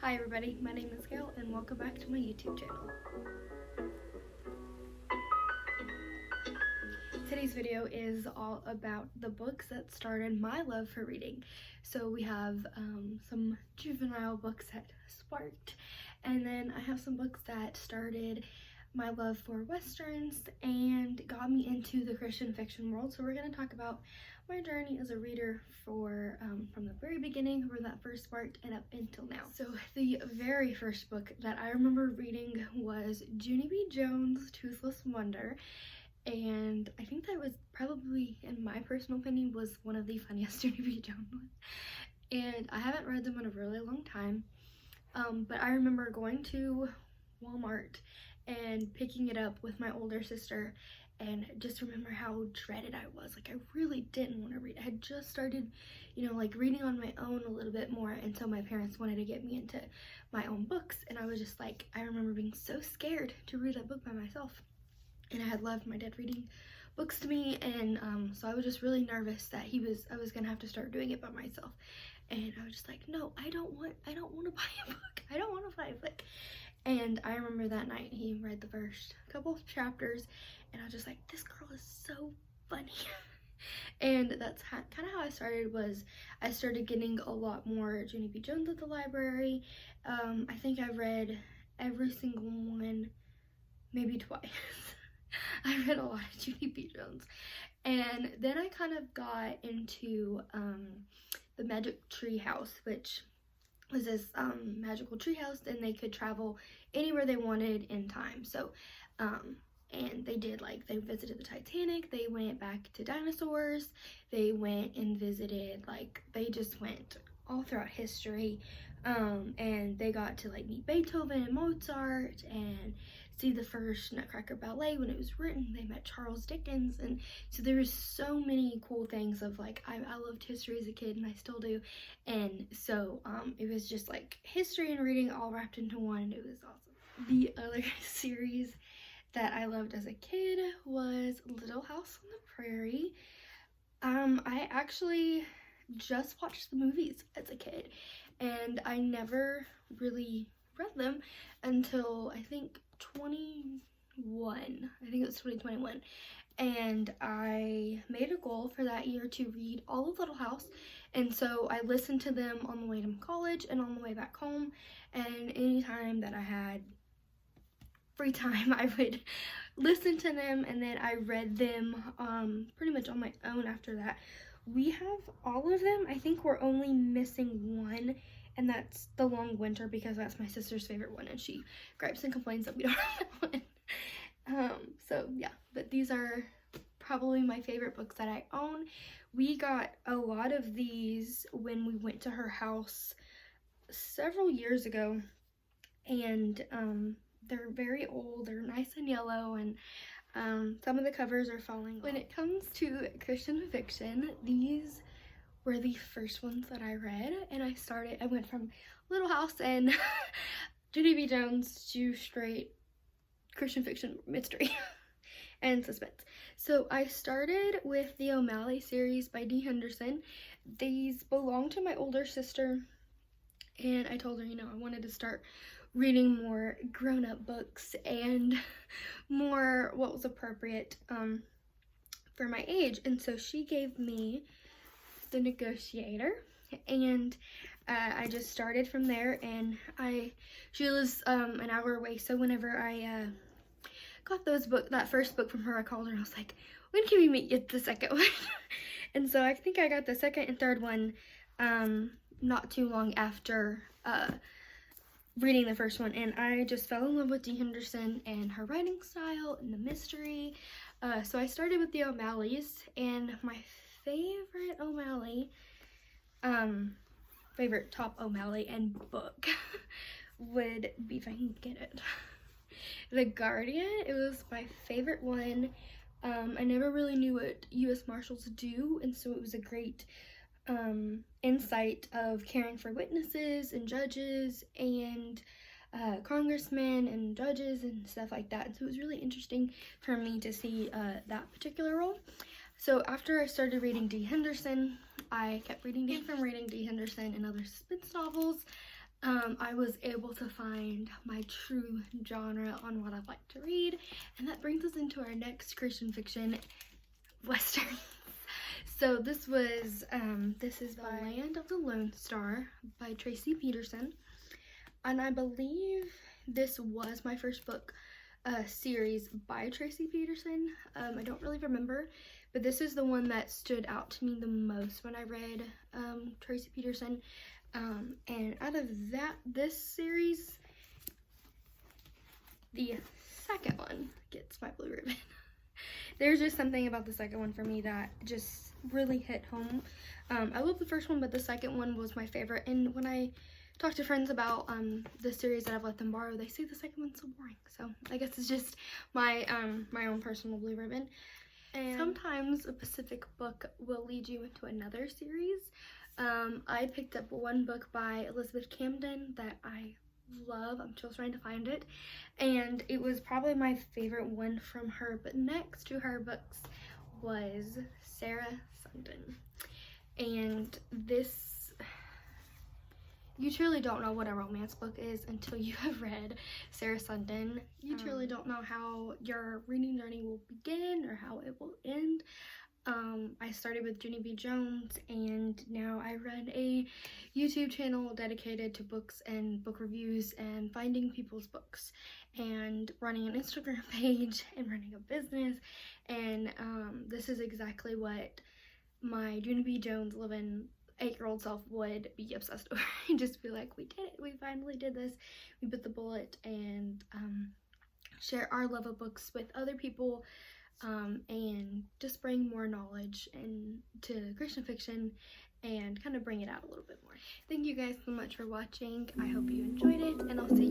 Hi everybody, my name is Gayle and welcome back to my YouTube channel. Today's video is all about the books that started my love for reading. So we have some juvenile books that sparked, and then I have some books that started my love for westerns and got me into the Christian fiction world. So we're going to talk about my journey as a reader for from the very beginning, where that first sparked, and up until now. So the very first book that I remember reading was Junie B. Jones' Toothless Wonder, and I think that was probably, in my personal opinion, was one of the funniest Junie B. Jones ones. And I haven't read them in a really long time, but I remember going to Walmart and picking it up with my older sister, and just remember how dreaded I was. Like, I really didn't want to read. I had just started, like reading on my own a little bit more, and so my parents wanted to get me into my own books, and I was just like, I remember being so scared to read that book by myself. And I had loved my dad reading books to me, and so I was just really nervous that I was gonna have to start doing it by myself. And I was just like, no, I don't want to buy a book. I don't want to buy a book. And I remember that night he read the first couple of chapters, and I was just like, this girl is so funny. And that's kind of how I started. Was I started getting a lot more Junie B. Jones at the library. I think I read every single one maybe twice. I read a lot of Junie B. Jones. And then I kind of got into the Magic Tree House, which was this magical tree house, and they could travel anywhere they wanted in time. So and they did, like, they visited the Titanic, they went back to dinosaurs, they went and visited, like, they just went all throughout history, and they got to, like, meet Beethoven and Mozart and see the first Nutcracker ballet when it was written. They met Charles Dickens, and so there was so many cool things of, like, I loved history as a kid, and I still do, and so it was just like history and reading all wrapped into one, and it was awesome. The other series that I loved as a kid was Little House on the Prairie. I actually just watched the movies as a kid, and I never really read them until I think 21. I think it was 2021. And I made a goal for that year to read all of Little House, and so I listened to them on the way to college and on the way back home, and anytime that I had free time I would listen to them, and then I read them pretty much on my own after that. We have all of them. I think we're only missing one, and that's The Long Winter, because that's my sister's favorite one, and she gripes and complains that we don't have that one. So yeah, but these are probably my favorite books that I own. We got a lot of these when we went to her house several years ago, and they're very old, they're nice and yellow, and some of the covers are falling off. When it comes to Christian fiction, these were the first ones that I read, and I went from Little House and Junie B. Jones to straight Christian fiction mystery and suspense. So I started with the O'Malley series by D. Henderson. These belong to my older sister, and I told her, I wanted to start reading more grown-up books and more what was appropriate for my age, and so she gave me The Negotiator, and I just started from there. And she lives an hour away, so whenever I got that first book from her, I called her and I was like, when can we get the second one? And so I think I got the second and third one not too long after reading the first one, and I just fell in love with D. Henderson and her writing style and the mystery. So I started with the O'Malleys, and my favorite O'Malley, favorite top O'Malley and book would be, if I can get it, The Guardian. It was my favorite one. I never really knew what U.S. Marshals do, and so it was a great insight of caring for witnesses and judges and congressmen and judges and stuff like that. And so it was really interesting for me to see that particular role. So after I started reading D. Henderson, I kept reading from reading D. Henderson and other suspense novels. I was able to find my true genre on what I like to read, and that brings us into our next Christian fiction, Western. So this is The Land of the Lone Star by Tracy Peterson, and I believe this was my first book series by Tracy Peterson. I don't really remember, but this is the one that stood out to me the most when I read Tracy Peterson. And out of this series, the second one gets my blue ribbon. There's just something about the second one for me that just really hit home. I love the first one, but the second one was my favorite. And when I talk to friends about the series that I've let them borrow, they say the second one's so boring. So I guess it's just my my own personal blue ribbon. And sometimes a specific book will lead you into another series. I picked up one book by Elizabeth Camden that I love. I'm still trying to find it, and it was probably my favorite one from her. But next to her books was Sarah Sundin, and this, you truly don't know what a romance book is until you have read Sarah Sundin. You truly don't know how your reading journey will begin or how it will end. I started with Junie B. Jones, and now I run a YouTube channel dedicated to books and book reviews and finding people's books, and running an Instagram page and running a business. And this is exactly what my Junie B. Jones 8-year-old self would be obsessed over. And just be like, we did it, we finally did this, we bit the bullet, and share our love of books with other people. And just bring more knowledge into Christian fiction and kind of bring it out a little bit more. Thank you guys so much for watching. I hope you enjoyed it, and I'll see you